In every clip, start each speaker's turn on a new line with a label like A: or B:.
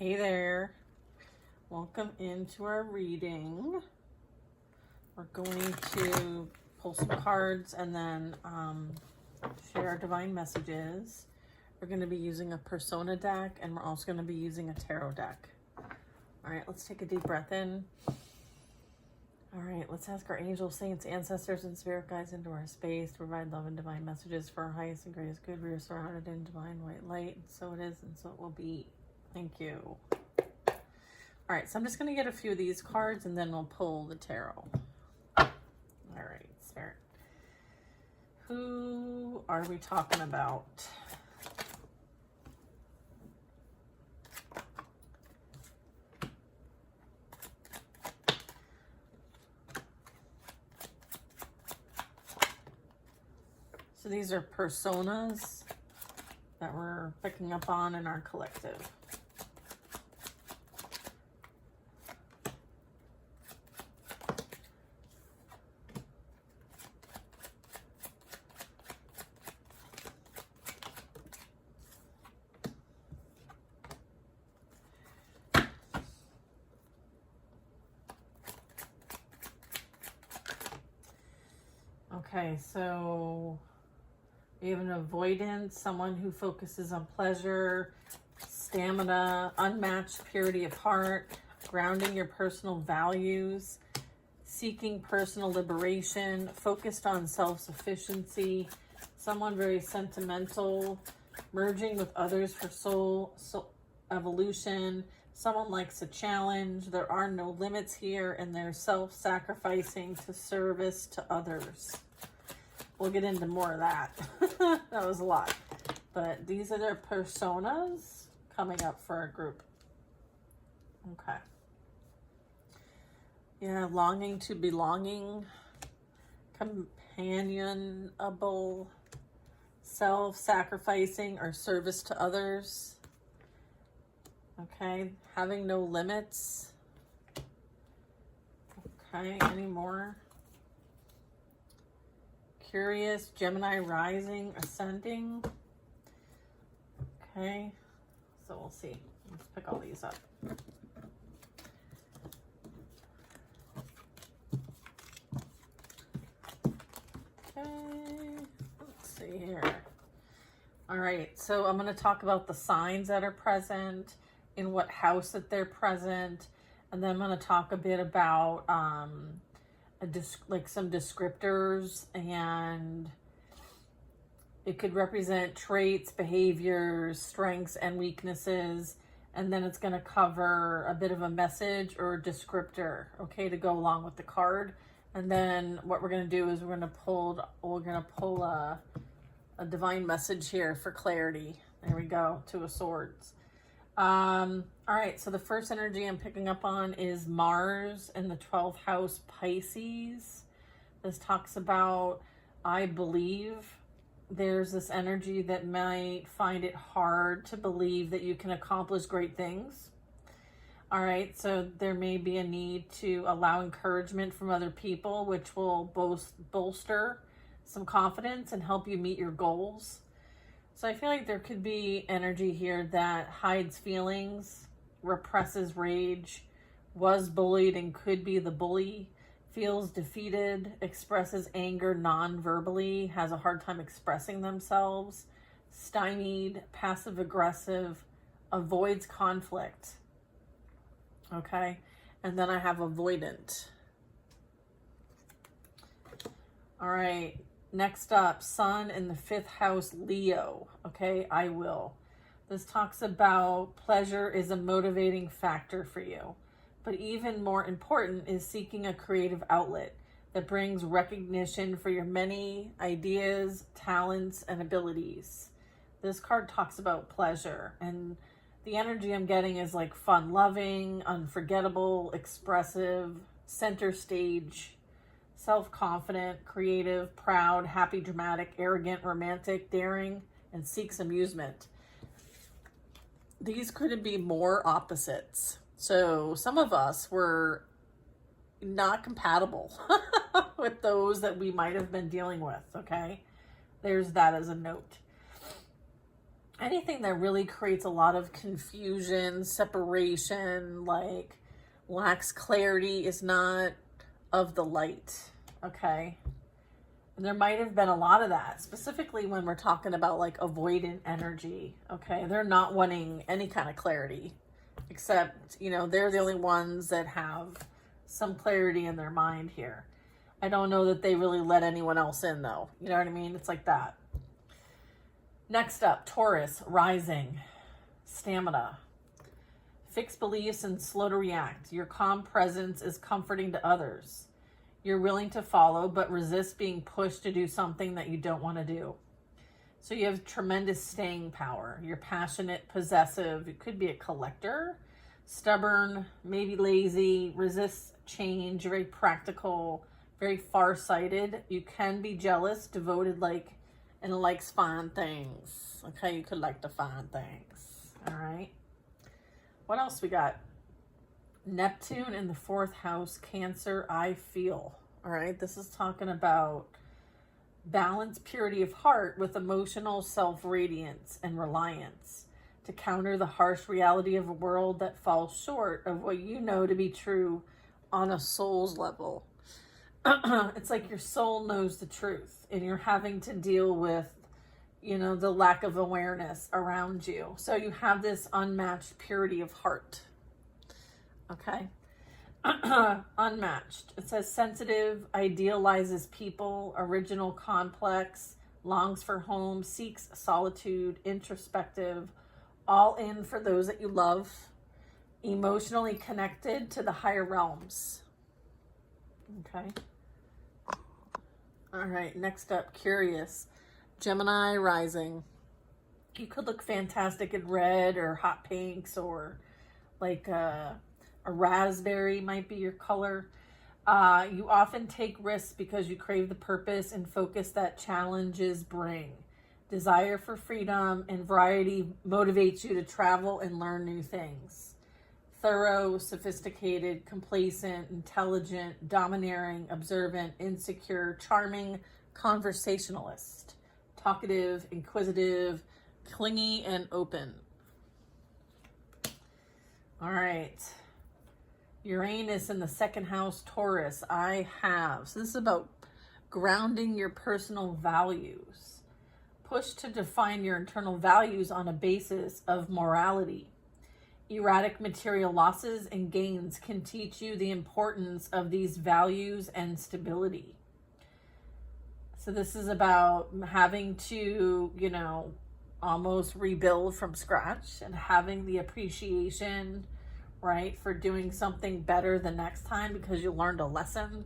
A: Hey there, welcome into our reading. We're going to pull some cards and then share our divine messages. We're going to be using a persona deck, and we're also going to be using a tarot deck. All right, let's take a deep breath in. All right, let's ask our angels, saints, ancestors, and spirit guides into our space to provide love and divine messages for our highest and greatest good. We are surrounded in divine white light, and so it is, and so it will be. Thank you. All right, so I'm just going to get a few of these cards, and then we'll pull the tarot. All right, Spirit. Who are we talking about? So these are personas that we're picking up on in our collective. Okay, so we have an avoidance, someone who focuses on pleasure, stamina, unmatched purity of heart, grounding your personal values, seeking personal liberation, focused on self-sufficiency, someone very sentimental, merging with others for soul evolution, someone likes a challenge, there are no limits here, and they're self-sacrificing to service to others. We'll get into more of that. That was a lot. But these are their personas coming up for our group. Okay. Yeah, longing to belonging, companionable, self-sacrificing, or service to others. Okay, having no limits. Okay, any more? Curious, Gemini rising, ascending. Okay, so we'll see. Let's pick all these up. Okay, let's see here. All right, so I'm going to talk about the signs that are present, in what house that they're present, and then I'm going to talk a bit about some descriptors, and it could represent traits, behaviors, strengths, and weaknesses, and then it's going to cover a bit of a message or a descriptor, okay, to go along with the card. And then what we're going to do is we're going to pull a divine message here for clarity. There we go, Two of Swords. All right, so the first energy I'm picking up on is Mars in the 12th house, Pisces. This talks about, I believe. There's this energy that might find it hard to believe that you can accomplish great things. All right, so there may be a need to allow encouragement from other people, which will bolster some confidence and help you meet your goals. So I feel like there could be energy here that hides feelings, represses rage, was bullied and could be the bully, feels defeated, expresses anger non-verbally, has a hard time expressing themselves, stymied, passive-aggressive, avoids conflict. Okay, and then I have avoidant. All right. Next up, Sun in the 5th house, Leo. Okay, I will. This talks about pleasure is a motivating factor for you. But even more important is seeking a creative outlet that brings recognition for your many ideas, talents, and abilities. This card talks about pleasure, and the energy I'm getting is like fun-loving, unforgettable, expressive, center stage, self-confident, creative, proud, happy, dramatic, arrogant, romantic, daring, and seeks amusement. These couldn't be more opposites. So some of us were not compatible with those that we might have been dealing with, okay? There's that as a note. anything that really creates a lot of confusion, separation, like lacks clarity is not of the light, okay? And there might have been a lot of that, specifically when we're talking about like avoidant energy, okay? They're not wanting any kind of clarity, except, you know, they're the only ones that have some clarity in their mind here. I don't know that they really let anyone else in, though. You know what I mean? It's like that. Next up, Taurus, rising, stamina. Fixed beliefs and slow to react. Your calm presence is comforting to others. You're willing to follow, but resist being pushed to do something that you don't want to do. So you have tremendous staying power. You're passionate, possessive. You could be a collector, stubborn, maybe lazy, resists change, very practical, very far-sighted. You can be jealous, devoted, and likes fine things. Okay, you could like to find things. All right. What else we got? Neptune in the 4th house, Cancer, I feel. All right, this is talking about balance, purity of heart with emotional self-radiance and reliance to counter the harsh reality of a world that falls short of what you know to be true on a soul's level. It's like your soul knows the truth and you're having to deal with, you know, the lack of awareness around you. So you have this unmatched purity of heart. Okay. Unmatched. It says sensitive, idealizes people, original, complex, longs for home, seeks solitude, introspective, all in for those that you love, emotionally connected to the higher realms. Okay. All right. Next up, curious, Gemini rising. You could look fantastic in red or hot pinks, or like a raspberry might be your color. You often take risks because you crave the purpose and focus that challenges bring. Desire for freedom and variety motivates you to travel and learn new things. Thorough, sophisticated, complacent, intelligent, domineering, observant, insecure, charming, conversationalist, talkative, inquisitive, clingy, and open. All right. Uranus in the 2nd house, Taurus, I have. So this is about grounding your personal values. Push to define your internal values on a basis of morality. Erratic material losses and gains can teach you the importance of these values and stability. So this is about having to, you know, almost rebuild from scratch and having the appreciation, right, for doing something better the next time because you learned a lesson.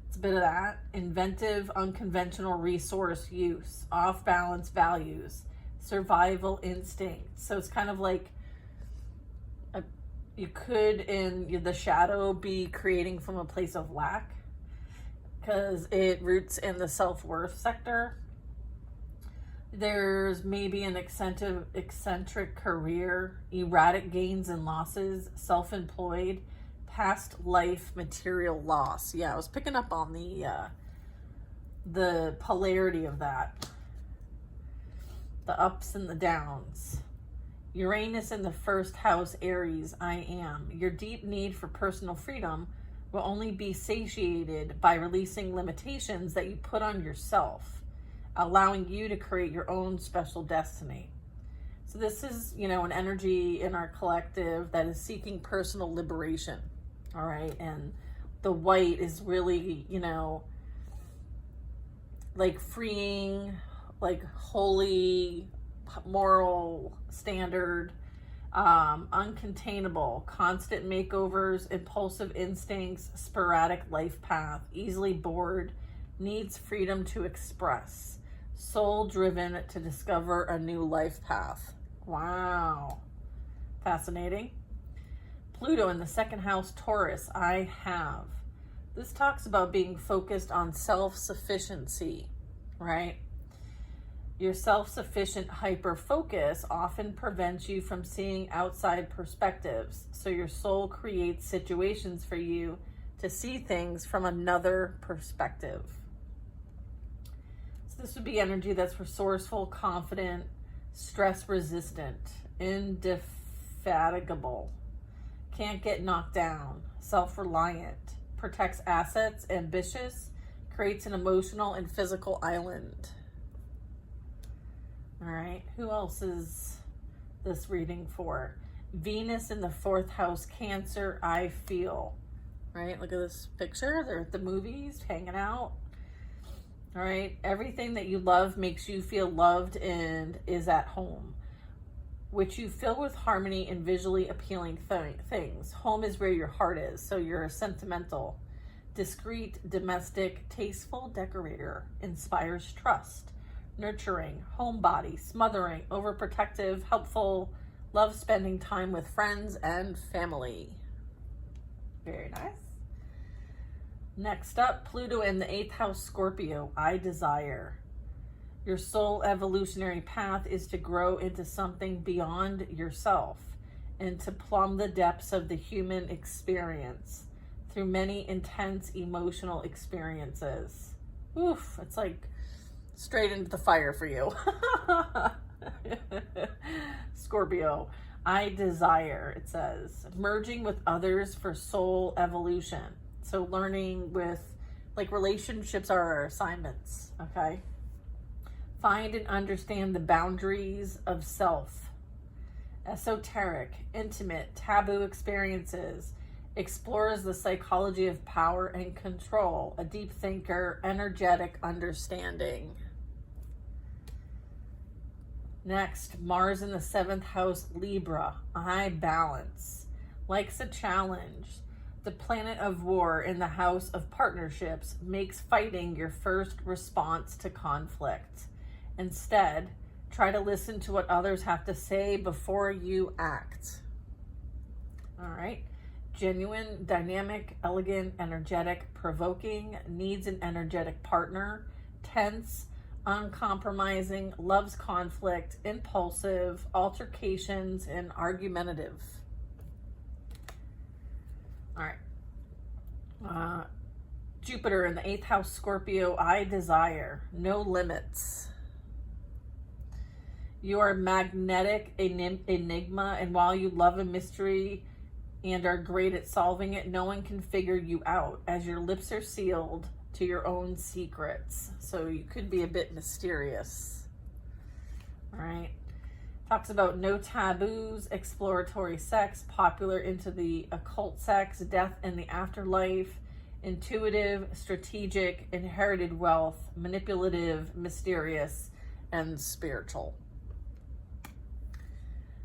A: It's a bit of that. Inventive, unconventional resource use, off-balance values, survival instinct. So it's kind of like you could, in the shadow, be creating from a place of lack because it roots in the self-worth sector. There's maybe an eccentric career, erratic gains and losses, self-employed, past life material loss. Yeah, I was picking up on the polarity of that. The ups and the downs. Uranus in the 1st house, Aries, I am. Your deep need for personal freedom will only be satiated by releasing limitations that you put on yourself, allowing you to create your own special destiny. So this is, you know, an energy in our collective that is seeking personal liberation. All right. And the white is really, you know, like freeing, like holy, moral standard, uncontainable, constant makeovers, impulsive instincts, sporadic life path, easily bored, needs freedom to express, soul driven to discover a new life path. Wow. Fascinating. Pluto in the 2nd house, Taurus, I have. This talks about being focused on self-sufficiency, right? Your self-sufficient hyper-focus often prevents you from seeing outside perspectives. So your soul creates situations for you to see things from another perspective. So this would be energy that's resourceful, confident, stress resistant, indefatigable, can't get knocked down, self-reliant, protects assets, ambitious, creates an emotional and physical island. All right, who else is this reading for? Venus in the 4th house, Cancer, I feel. Right, look at this picture. They're at the movies, hanging out. All right, everything that you love makes you feel loved and is at home, which you fill with harmony and visually appealing things. Home is where your heart is, so you're a sentimental, discreet, domestic, tasteful decorator, inspires trust, nurturing, homebody, smothering, overprotective, helpful, love spending time with friends and family. Very nice. Next up, Pluto in the 8th house, Scorpio, I desire. Your soul evolutionary path is to grow into something beyond yourself and to plumb the depths of the human experience through many intense emotional experiences. Oof, it's like straight into the fire for you. Scorpio, I desire, it says, merging with others for soul evolution. So learning with, like, relationships are our assignments, okay? Find and understand the boundaries of self. Esoteric, intimate, taboo experiences. Explores the psychology of power and control. A deep thinker, energetic understanding. Next, Mars in the 7th house, Libra. I balance. Likes a challenge. The planet of war in the house of partnerships makes fighting your first response to conflict. Instead, try to listen to what others have to say before you act. All right. Genuine, dynamic, elegant, energetic, provoking, needs an energetic partner, tense, uncompromising, loves conflict, impulsive, altercations, and argumentative. All right. Jupiter in the 8th house, Scorpio, I desire. No limits. You are a magnetic enigma, and while you love a mystery and are great at solving it, no one can figure you out, as your lips are sealed to your own secrets. So you could be a bit mysterious. All right. Talks about no taboos, exploratory sex, popular into the occult sex, death in the afterlife, intuitive, strategic, inherited wealth, manipulative, mysterious, and spiritual.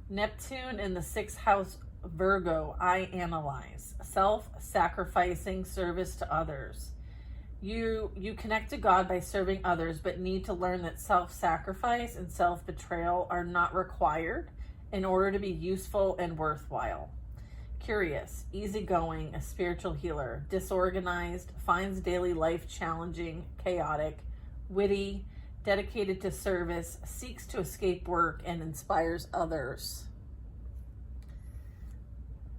A: Neptune in the 6th house, Virgo, I analyze. Self-sacrificing service to others. You connect to God by serving others, but need to learn that self-sacrifice and self-betrayal are not required in order to be useful and worthwhile. Curious, easygoing, a spiritual healer, disorganized, finds daily life challenging, chaotic, witty, dedicated to service, seeks to escape work, and inspires others.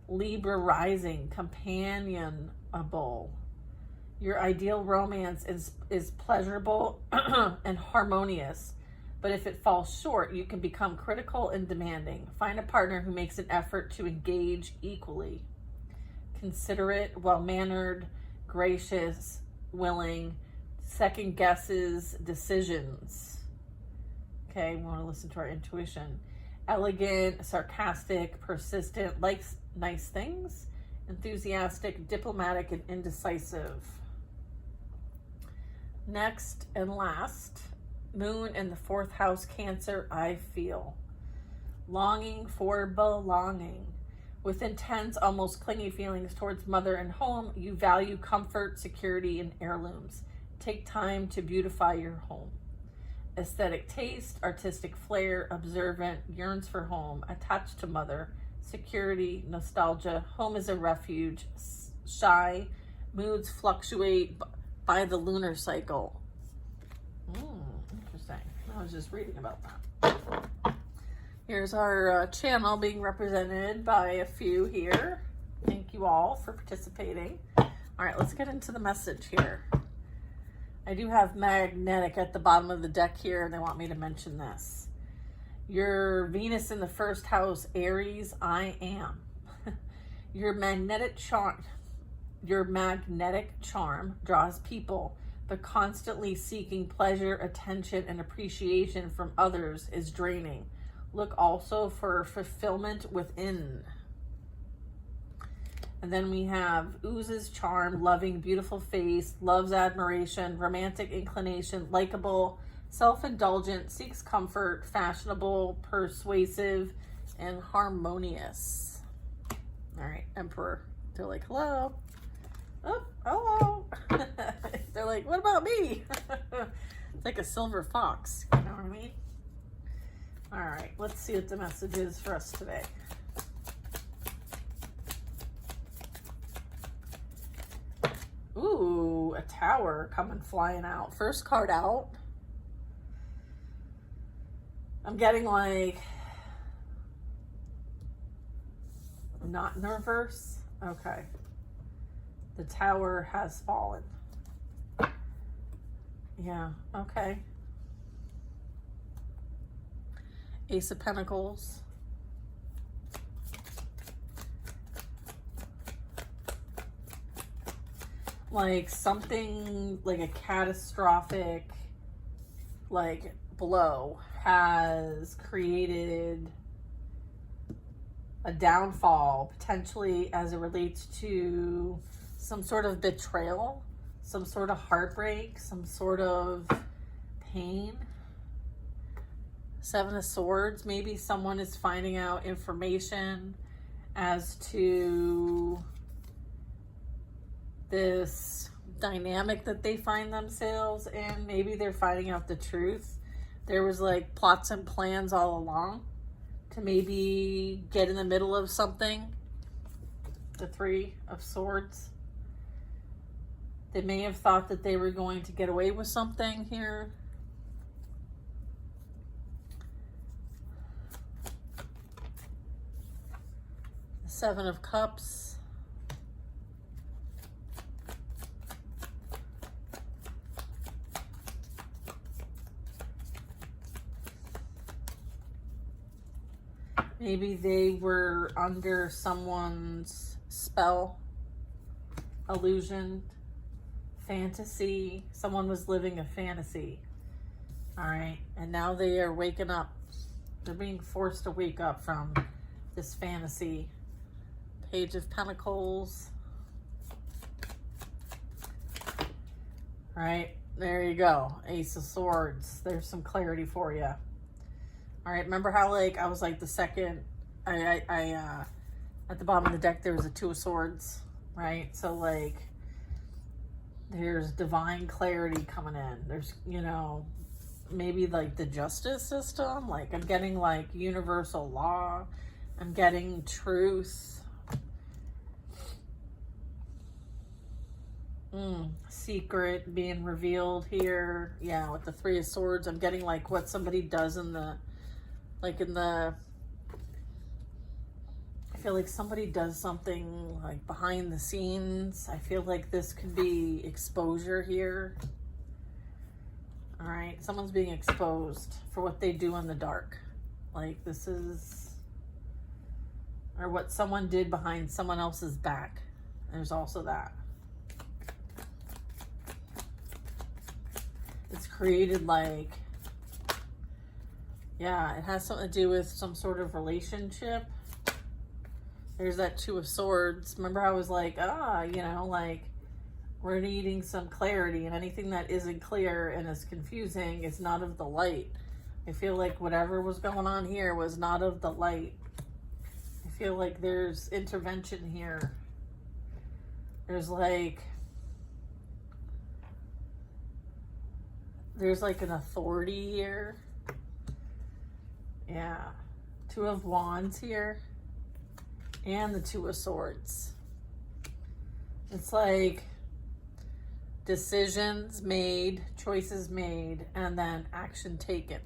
A: Libra rising, companionable. Your ideal romance is pleasurable and harmonious, but if it falls short, you can become critical and demanding. Find a partner who makes an effort to engage equally. Considerate, well-mannered, gracious, willing, second guesses decisions. Okay, we want to listen to our intuition. Elegant, sarcastic, persistent, likes nice things, enthusiastic, diplomatic, and indecisive. Next and last, Moon in the 4th house, Cancer, I feel. Longing for belonging. With intense, almost clingy feelings towards mother and home, you value comfort, security, and heirlooms. Take time to beautify your home. Aesthetic taste, artistic flair, observant, yearns for home, attached to mother, security, nostalgia. Home is a refuge, shy, moods fluctuate by the lunar cycle. Interesting. I was just reading about that. Here's our channel being represented by a few here. Thank you all for participating. All right, let's get into the message here. I do have magnetic at the bottom of the deck here, and they want me to mention this. Your Venus in the first house, Aries, I am. Your magnetic charm draws people, but constantly seeking pleasure, attention, and appreciation from others is draining. Look also for fulfillment within. And then we have oozes charm, loving, beautiful face, loves admiration, romantic inclination, likable, self-indulgent, seeks comfort, fashionable, persuasive, and harmonious. All right, Emperor. They're like, hello. Oh, hello. They're like, what about me? It's like a silver fox. You know what I mean? All right, let's see what the message is for us today. Ooh, a tower coming flying out. First card out. I'm getting like, not in the reverse. Okay. The tower has fallen. Yeah, okay. Ace of Pentacles. Like something like a catastrophic like blow has created a downfall, potentially as it relates to some sort of betrayal, some sort of heartbreak, some sort of pain. Seven of Swords, maybe someone is finding out information as to this dynamic that they find themselves in. Maybe they're finding out the truth. There was like plots and plans all along to maybe get in the middle of something. The Three of Swords. They may have thought that they were going to get away with something here. The Seven of Cups. Maybe they were under someone's spell, illusion, fantasy. Someone was living a fantasy. All right. And now they are waking up. They're being forced to wake up from this fantasy. Page of Pentacles. All right. There you go. Ace of Swords. There's some clarity for you. All right, remember how like I was like the second, I at the bottom of the deck there was a Two of Swords, right? So like there's divine clarity coming in. There's, you know, maybe like the justice system. Like I'm getting like universal law. I'm getting truth. Secret being revealed here. Yeah, with the Three of Swords, I'm getting like what somebody does in the, like in the, I feel like somebody does something like behind the scenes. I feel like this could be exposure here. All right, someone's being exposed for what they do in the dark. Like this is, or what someone did behind someone else's back. There's also that. It's created like, yeah, it has something to do with some sort of relationship. There's that Two of Swords. Remember I was like, you know, like we're needing some clarity, and anything that isn't clear and is confusing is not of the light. I feel like whatever was going on here was not of the light. I feel like there's intervention here. There's like an authority here. Yeah. Two of Wands here. And the Two of Swords. It's like decisions made, choices made, and then action taken.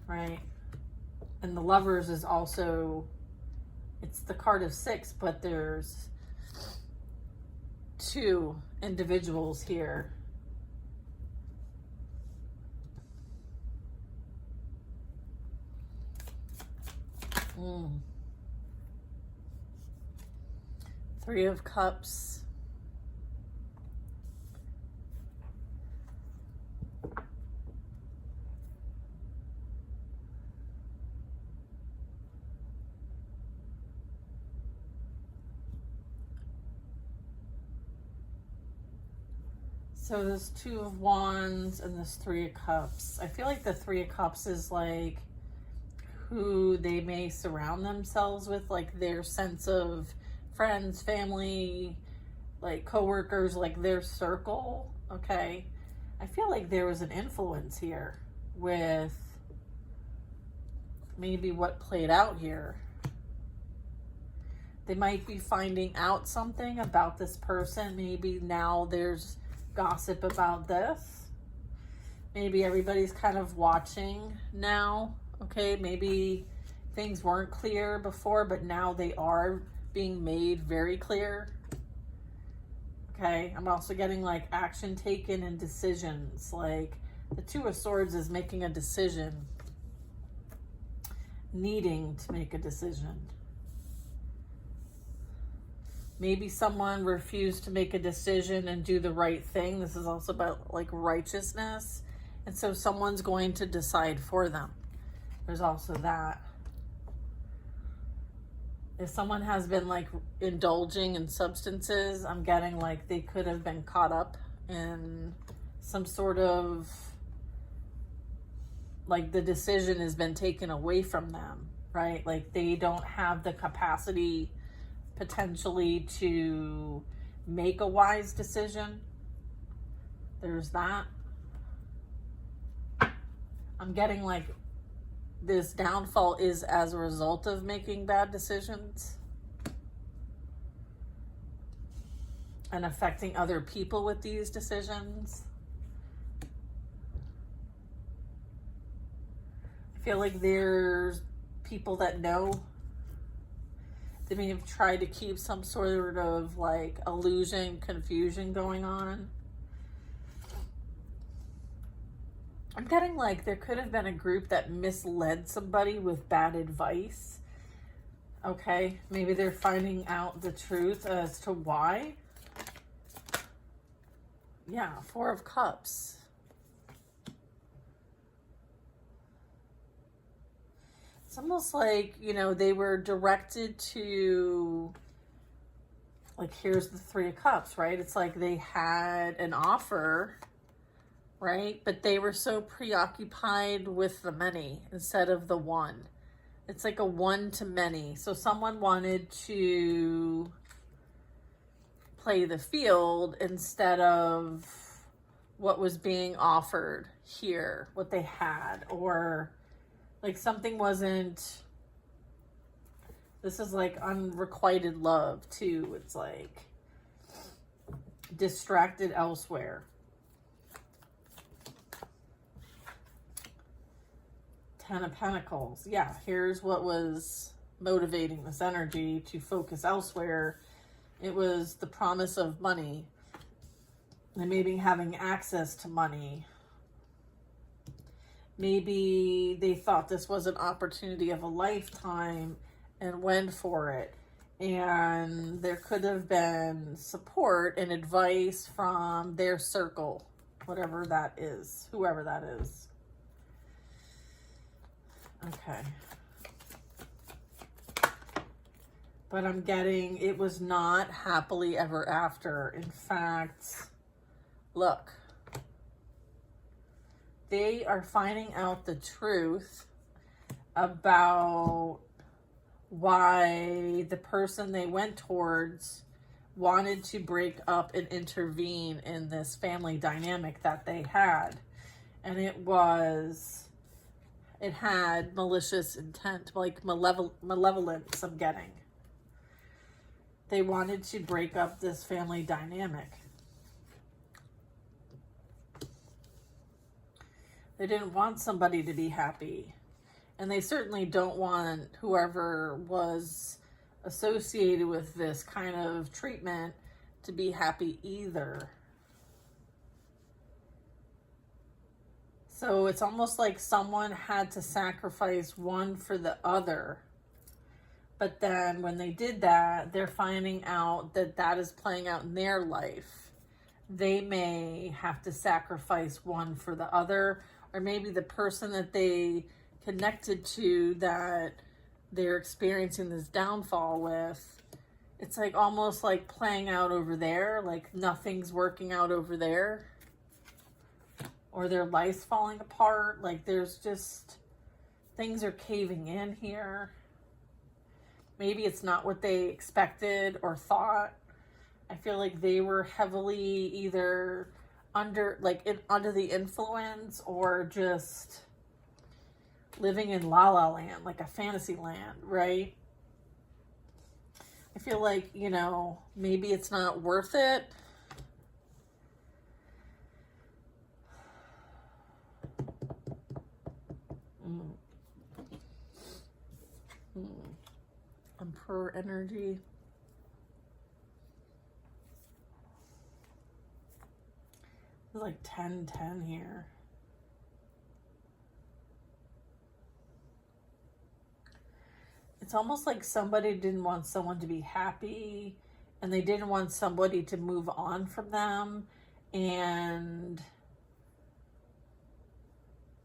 A: Right? And the Lovers is also, it's the card of 6, but there's 2 individuals here. Three of Cups. So there's Two of Wands and this Three of Cups. I feel like the Three of Cups is like who they may surround themselves with, like their sense of friends, family, like coworkers, like their circle. Okay. I feel like there was an influence here with maybe what played out here. They might be finding out something about this person. Maybe now there's gossip about this. Maybe everybody's kind of watching now. Okay, maybe things weren't clear before, but now they are being made very clear. Okay, I'm also getting like action taken and decisions. Like the Two of Swords is making a decision, needing to make a decision. Maybe someone refused to make a decision and do the right thing. This is also about like righteousness. And so someone's going to decide for them. There's also that. If someone has been like indulging in substances, I'm getting like they could have been caught up in some sort of, like the decision has been taken away from them, right? Like they don't have the capacity potentially to make a wise decision. There's that. I'm getting like this downfall is as a result of making bad decisions and affecting other people with these decisions. I feel like there's people that know. They may have tried to keep some sort of like illusion, confusion going on. I'm getting like there could have been a group that misled somebody with bad advice. Okay, maybe they're finding out the truth as to why. Yeah, Four of Cups. It's almost like, you know, they were directed to, like, here's the Three of Cups, right? It's like they had an offer, right? But they were so preoccupied with the many instead of the one. It's like a one to many. So someone wanted to play the field instead of what was being offered here, what they had, or like something wasn't, this is like unrequited love too. It's like distracted elsewhere. Ten of Pentacles. Yeah, here's what was motivating this energy to focus elsewhere. It was the promise of money and maybe having access to money. Maybe they thought this was an opportunity of a lifetime and went for it. And there could have been support and advice from their circle, whatever that is, whoever that is. Okay. But I'm getting it was not happily ever after. In fact, look. They are finding out the truth about why the person they went towards wanted to break up and intervene in this family dynamic that they had. And it had malicious intent, like malevolence I'm getting. They wanted to break up this family dynamic. They didn't want somebody to be happy. And they certainly don't want whoever was associated with this kind of treatment to be happy either. So it's almost like someone had to sacrifice one for the other. But then when they did that, they're finding out that that is playing out in their life. They may have to sacrifice one for the other, or maybe the person that they connected to that they're experiencing this downfall with, it's like almost like playing out over there, like nothing's working out over there, or their life's falling apart. Like there's just, things are caving in here. Maybe it's not what they expected or thought. I feel like they were heavily either under the influence, or just living in la la land, like a fantasy land, right? I feel like, you know, maybe it's not worth it. Emperor energy. There's like 10-10 here. It's almost like somebody didn't want someone to be happy, and they didn't want somebody to move on from them, and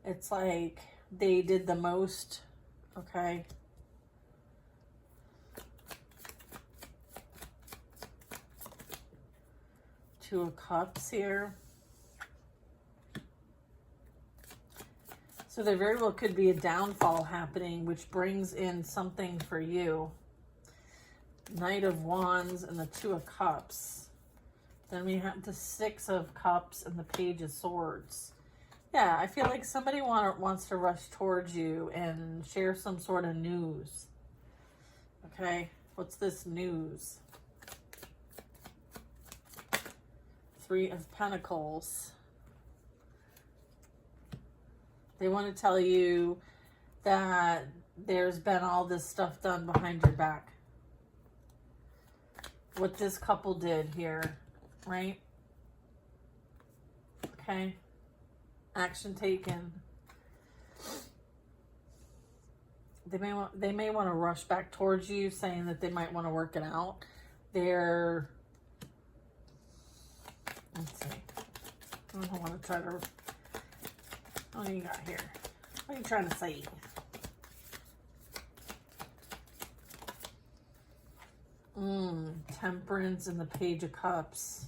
A: it's like they did the most. Okay. Two of Cups here. So there very well could be a downfall happening, which brings in something for you. Knight of Wands and the Two of Cups. Then we have the Six of Cups and the Page of Swords. Yeah, I feel like somebody wants to rush towards you and share some sort of news. Okay, what's this news? Three of Pentacles. They want to tell you that there's been all this stuff done behind your back. What this couple did here, right? Okay. Action taken. They may want to rush back towards you, saying that they might want to work it out. Let's see. I don't want to try to... What do you got here? What are you trying to say? Temperance and the Page of Cups.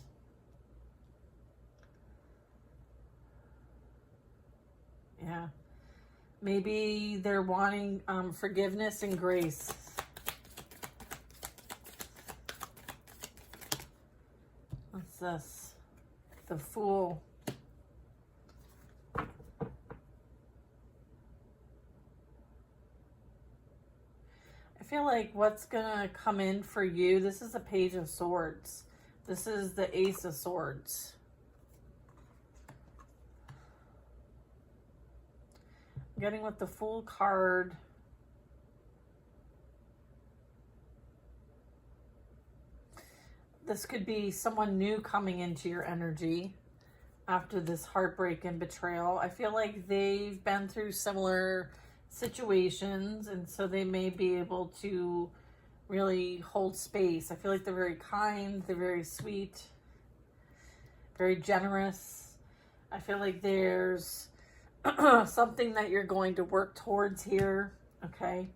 A: Yeah. Maybe they're wanting forgiveness and grace. What's this? The Fool. I feel like what's gonna come in for you, this is the Page of Swords. This is the Ace of Swords. I'm getting with the Fool card. This could be someone new coming into your energy after this heartbreak and betrayal. I feel like they've been through similar situations, and so they may be able to really hold space. I feel like they're very kind, they're very sweet, very generous. I feel like there's something that you're going to work towards here, okay?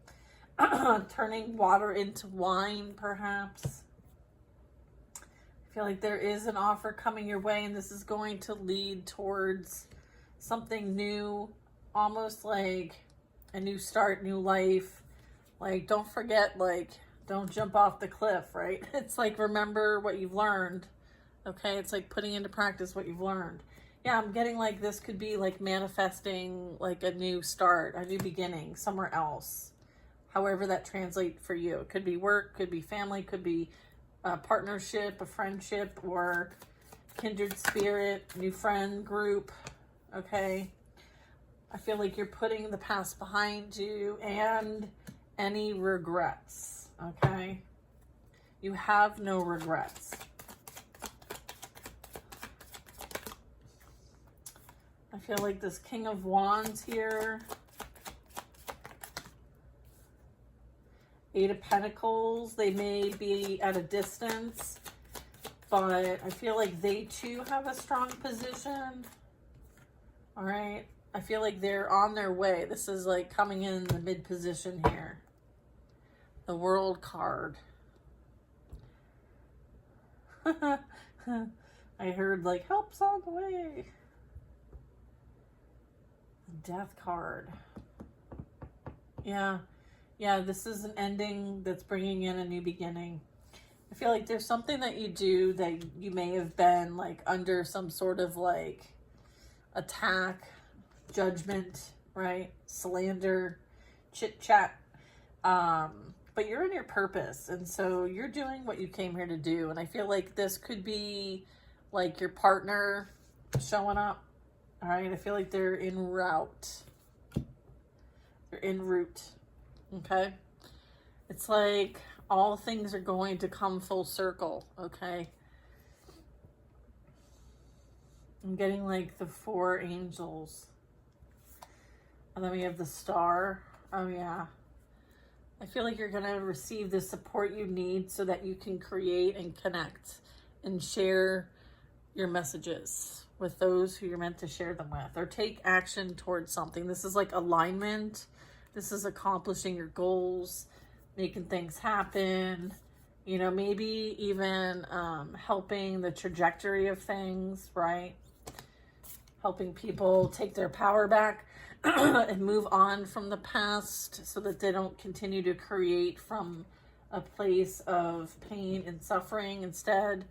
A: Turning water into wine, perhaps. I feel like there is an offer coming your way, and this is going to lead towards something new, almost like a new start, new life. Like, don't forget, like, don't jump off the cliff, right? It's like, remember what you've learned, okay? It's like putting into practice what you've learned. Yeah, I'm getting like this could be like manifesting like a new start, a new beginning somewhere else. However that translates for you. It could be work, could be family, could be a partnership, a friendship, or kindred spirit, new friend group, okay? I feel like you're putting the past behind you and any regrets, okay? You have no regrets. I feel like this King of Wands here Eight of Pentacles. They may be at a distance, but I feel like they too have a strong position. All right. I feel like they're on their way. This is like coming in the mid position here. The World card. I heard like help's on the way. Death card. Yeah. Yeah, this is an ending that's bringing in a new beginning. I feel like there's something that you do that you may have been like under some sort of like attack, judgment, right? Slander, chit chat. But you're in your purpose. And so you're doing what you came here to do. And I feel like this could be like your partner showing up. All right. I feel like they're en route. They're en route. Okay. It's like all things are going to come full circle. Okay. I'm getting like the 4 angels. And then we have the star. Oh yeah. I feel like you're going to receive the support you need so that you can create and connect and share your messages with those who you're meant to share them with, or take action towards something. This is like alignment. This is accomplishing your goals, making things happen, you know, maybe even helping the trajectory of things, right? Helping people take their power back and move on from the past so that they don't continue to create from a place of pain and suffering. Instead,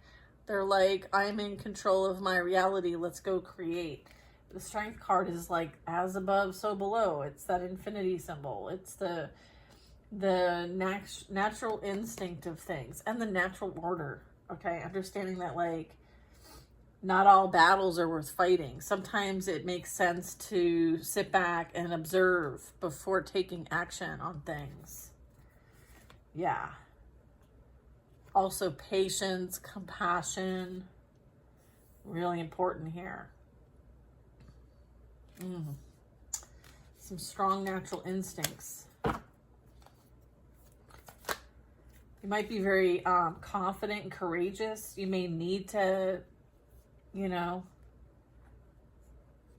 A: they're like, I'm in control of my reality. Let's go create. The Strength card is like as above, so below. It's that infinity symbol. It's the natural instinct of things and the natural order. Okay, understanding that like not all battles are worth fighting. Sometimes it makes sense to sit back and observe before taking action on things. Yeah. Also patience, compassion, really important here. Some strong natural instincts. You might be very confident and courageous. You may need to, you know,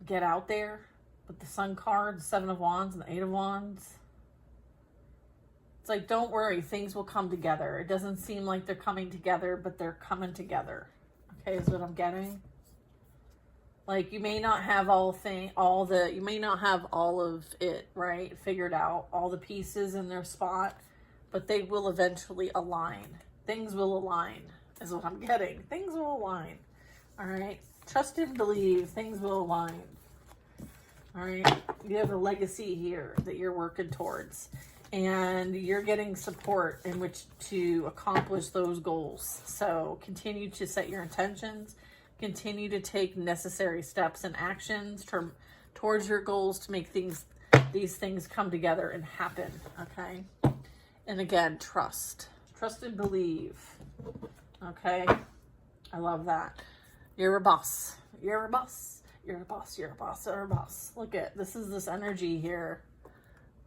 A: get out there with the Sun card, the 7 of Wands, and the 8 of Wands. It's like, don't worry, things will come together. It doesn't seem like they're coming together, but they're coming together. Okay, is what I'm getting. Like, you may not have you may not have all of it, right, figured out, all the pieces in their spot, but they will eventually align. Things will align, is what I'm getting. Things will align. All right. Trust and believe. Things will align. All right. You have a legacy here that you're working towards, and you're getting support in which to accomplish those goals. So continue to set your intentions, continue to take necessary steps and actions towards your goals to make these things come together and happen. Okay. And again, trust and believe. Okay. I love that. You're a boss. You're a boss. You're a boss. You're a boss. You're a boss. Look at this. Is this energy here.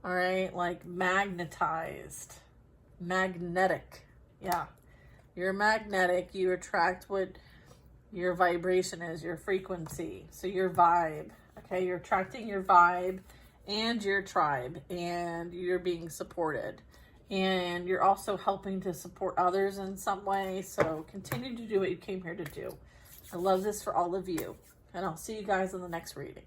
A: All right. Like magnetized. Magnetic. Yeah. You're magnetic. You attract what your vibration is, your frequency. So your vibe. Okay. You're attracting your vibe and your tribe, and you're being supported. And you're also helping to support others in some way. So continue to do what you came here to do. I love this for all of you. And I'll see you guys in the next reading.